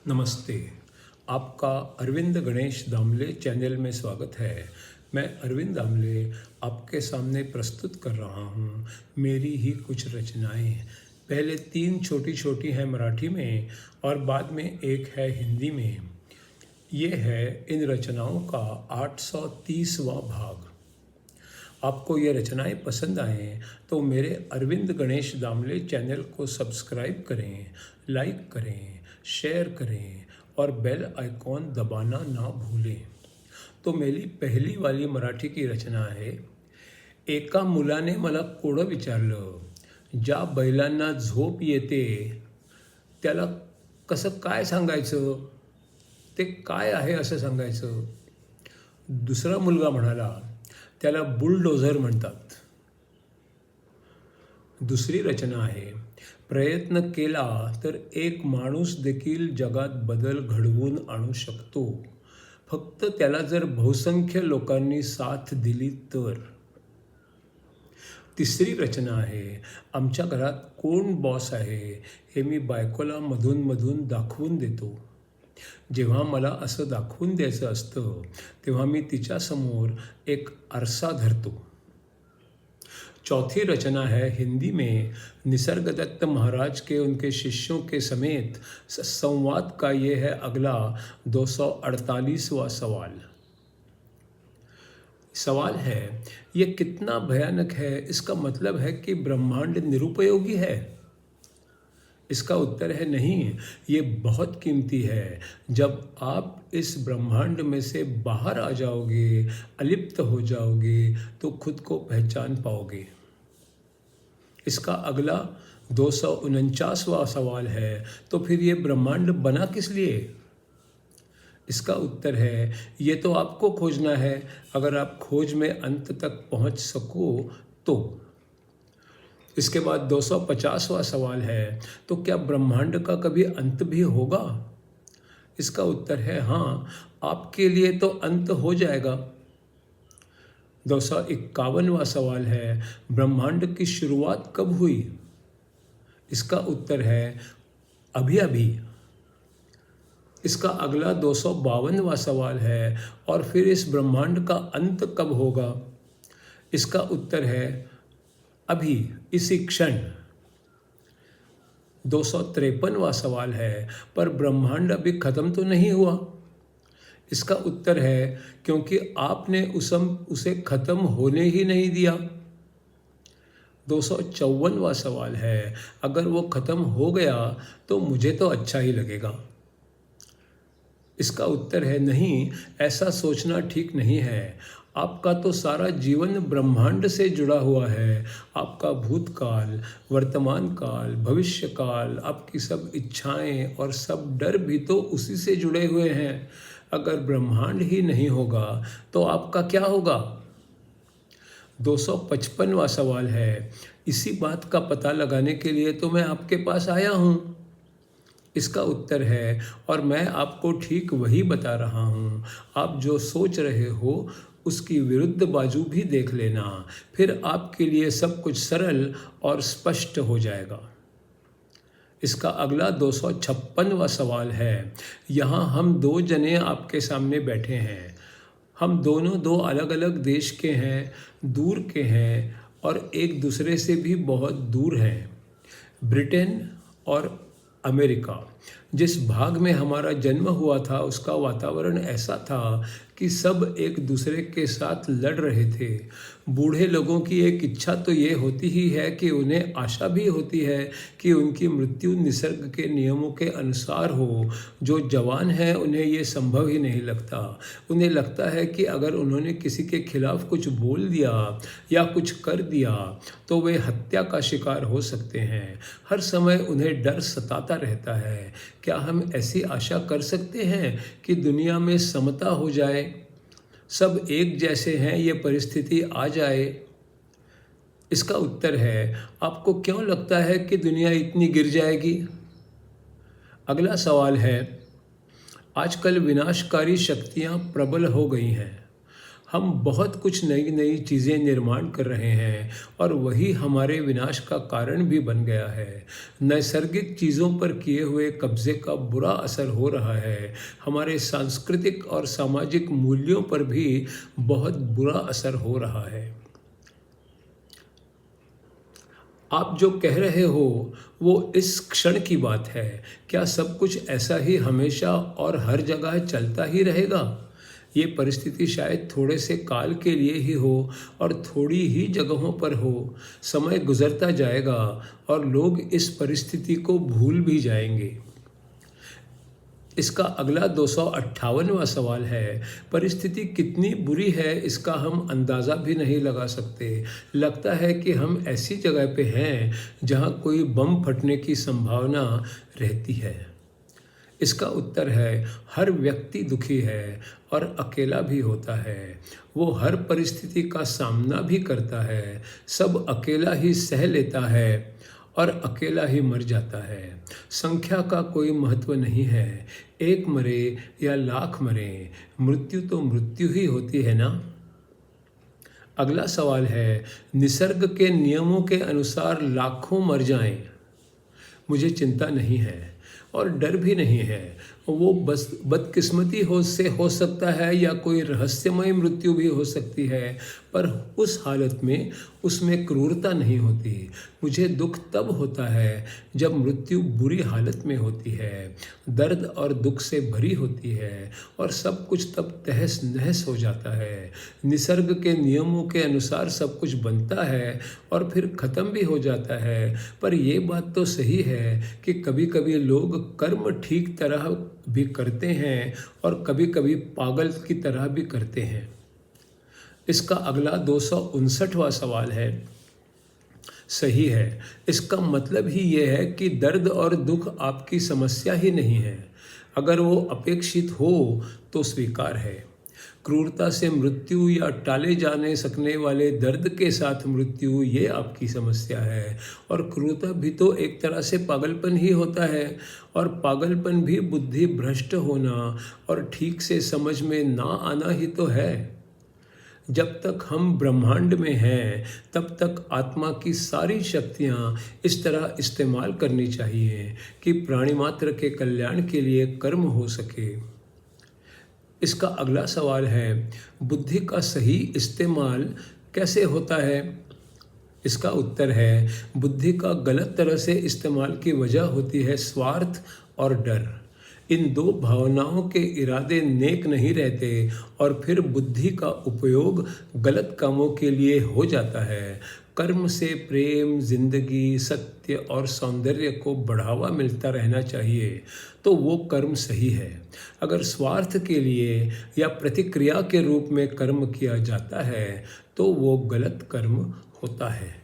नमस्ते। आपका अरविंद गणेश दामले चैनल में स्वागत है। मैं अरविंद दामले आपके सामने प्रस्तुत कर रहा हूँ मेरी ही कुछ रचनाएं। पहले 3 छोटी छोटी हैं मराठी में और बाद में एक है हिंदी में। ये है इन रचनाओं का 830वां भाग। आपको ये रचनाएं पसंद आएँ तो मेरे अरविंद गणेश दामले चैनल को सब्सक्राइब करें, लाइक करें, शेयर करें और बेल आइकॉन दबाना ना भूलें। तो मेरी पहली वाली मराठी की रचना आहे। एका मुलाने मला कोडं विचारलं, ज्या बैलांना झोप येते त्याला कसं काय सांगायचं, ते काय आहे असं सांगायचं. दुसरा मुलगा म्हणाला, त्याला बुलडोझर म्हणतात. दुसरी रचना आहे. प्रयत्न केला तर एक माणूस देखील जगात बदल घडवून आणू शकतो, फक्त त्याला जर बहुसंख्य लोकांनी साथ दिली तर. तिसरी रचना आहे. आमच्या घरात कोण बॉस आहे हे मी बायकोला मधून मधून दाखवून देतो. जेव्हा मला असं दाखवून द्यायचं असतं तेव्हा मी तिच्यासमोर एक आरसा धरतो. चौथी रचना है हिंदी में निसर्गदत्त महाराज के उनके शिष्यों के समेत संवाद का ये है अगला 248वां सवाल. सवाल है, ये कितना भयानक है. इसका मतलब है कि ब्रह्मांड निरुपयोगी है. इसका उत्तर है नहीं, ये बहुत कीमती है. जब आप इस ब्रह्मांड में से बाहर आ जाओगे, अलिप्त हो जाओगे तो खुद को पहचान पाओगे. इसका अगला 249वां सवाल है, तो फिर ये ब्रह्मांड बना किस लिए. इसका उत्तर है, ये तो आपको खोजना है. अगर आप खोज में अंत तक पहुंच सको तो. इसके बाद 250वां सवाल है, तो क्या ब्रह्मांड का कभी अंत भी होगा. इसका उत्तर है हाँ, आपके लिए तो अंत हो जाएगा. 251वां सवाल है, ब्रह्मांड की शुरुआत कब हुई. इसका उत्तर है अभी अभी. इसका अगला 252वां सवाल है, और फिर इस ब्रह्मांड का अंत कब होगा. इसका उत्तर है अभी, इसी क्षण. 253वां सवाल है, पर ब्रह्मांड अभी खत्म तो नहीं हुआ. इसका उत्तर है क्योंकि आपने उसे खत्म होने ही नहीं दिया. 254वां सवाल है, अगर वो खत्म हो गया तो मुझे तो अच्छा ही लगेगा. इसका उत्तर है नहीं, ऐसा सोचना ठीक नहीं है. आपका तो सारा जीवन ब्रह्मांड से जुड़ा हुआ है. आपका भूतकाल, वर्तमान काल, भविष्य काल, आपकी सब इच्छाएं और सब डर भी तो उसी से जुड़े हुए हैं. अगर ब्रह्मांड ही नहीं होगा तो आपका क्या होगा. 255वां सवाल है, इसी बात का पता लगाने के लिए तो मैं आपके पास आया हूँ. इसका उत्तर है, और मैं आपको ठीक वही बता रहा हूँ. आप जो सोच रहे हो उसकी विरुद्ध बाजू भी देख लेना, फिर आपके लिए सब कुछ सरल और स्पष्ट हो जाएगा. इसका अगला 256वां सवाल है, यहाँ हम 2 जने आपके सामने बैठे हैं. हम दोनों 2 अलग अलग देश के हैं, दूर के हैं और एक दूसरे से भी बहुत दूर हैं. ब्रिटेन और अमेरिका. जिस भाग में हमारा जन्म हुआ था उसका वातावरण ऐसा था कि सब एक दूसरे के साथ लड़ रहे थे. बूढ़े लोगों की एक इच्छा तो ये होती ही है कि उन्हें आशा भी होती है कि उनकी मृत्यु निसर्ग के नियमों के अनुसार हो. जो जवान हैं उन्हें ये संभव ही नहीं लगता. उन्हें लगता है कि अगर उन्होंने किसी के खिलाफ कुछ बोल दिया या कुछ कर दिया तो वे हत्या का शिकार हो सकते हैं. हर समय उन्हें डर सताता रहता है. क्या हम ऐसी आशा कर सकते हैं कि दुनिया में समता हो जाए, सब एक जैसे हैं, ये परिस्थिति आ जाए. इसका उत्तर है, आपको क्यों लगता है कि दुनिया इतनी गिर जाएगी. अगला सवाल है, आजकल विनाशकारी शक्तियां प्रबल हो गई हैं. हम बहुत कुछ नई नई चीज़ें निर्माण कर रहे हैं और वही हमारे विनाश का कारण भी बन गया है। नैसर्गिक चीज़ों पर किए हुए कब्जे का बुरा असर हो रहा है। हमारे सांस्कृतिक और सामाजिक मूल्यों पर भी बहुत बुरा असर हो रहा है। आप जो कह रहे हो वो इस क्षण की बात है। क्या सब कुछ ऐसा ही हमेशा और हर जगह चलता ही रहेगा? ये परिस्थिति शायद थोड़े से काल के लिए ही हो और थोड़ी ही जगहों पर हो। समय गुजरता जाएगा और लोग इस परिस्थिति को भूल भी जाएंगे। इसका अगला 258वां सवाल है, परिस्थिति कितनी बुरी है इसका हम अंदाज़ा भी नहीं लगा सकते। लगता है कि हम ऐसी जगह पे हैं जहाँ कोई बम फटने की संभावना रहती है। इसका उत्तर है, हर व्यक्ति दुखी है और अकेला भी होता है। वो हर परिस्थिति का सामना भी करता है, सब अकेला ही सह लेता है और अकेला ही मर जाता है। संख्या का कोई महत्व नहीं है, एक मरे या लाख मरे, मृत्यु तो मृत्यु ही होती है ना। अगला सवाल है, निसर्ग के नियमों के अनुसार लाखों मर जाएं, मुझे चिंता नहीं है और डर भी नहीं है। वो बस बदकिस्मती हो सकता है या कोई रहस्यमय मृत्यु भी हो सकती है, पर उस हालत में उसमें क्रूरता नहीं होती। मुझे दुख तब होता है जब मृत्यु बुरी हालत में होती है, दर्द और दुख से भरी होती है और सब कुछ तब तहस नहस हो जाता है। निसर्ग के नियमों के अनुसार सब कुछ बनता है और फिर ख़त्म भी हो जाता है, पर ये बात तो सही है कि कभी कभी लोग कर्म ठीक तरह भी करते हैं और कभी कभी पागल की तरह भी करते हैं। इसका अगला 259वां सवाल है, सही है, इसका मतलब ही ये है कि दर्द और दुख आपकी समस्या ही नहीं है। अगर वो अपेक्षित हो तो स्वीकार है। क्रूरता से मृत्यु या टाले जाने सकने वाले दर्द के साथ मृत्यु, ये आपकी समस्या है। और क्रूरता भी तो एक तरह से पागलपन ही होता है, और पागलपन भी बुद्धि भ्रष्ट होना और ठीक से समझ में ना आना ही तो है। जब तक हम ब्रह्मांड में हैं तब तक आत्मा की सारी शक्तियाँ इस तरह इस्तेमाल करनी चाहिए कि प्राणी मात्र के कल्याण के लिए कर्म हो सके। इसका अगला सवाल है, बुद्धि का सही इस्तेमाल कैसे होता है? इसका उत्तर है, बुद्धि का गलत तरह से इस्तेमाल की वजह होती है स्वार्थ और डर। इन दो भावनाओं के इरादे नेक नहीं रहते और फिर बुद्धि का उपयोग गलत कामों के लिए हो जाता है। कर्म से प्रेम, जिंदगी, सत्य और सौंदर्य को बढ़ावा मिलता रहना चाहिए तो वो कर्म सही है। अगर स्वार्थ के लिए या प्रतिक्रिया के रूप में कर्म किया जाता है तो वो गलत कर्म होता है।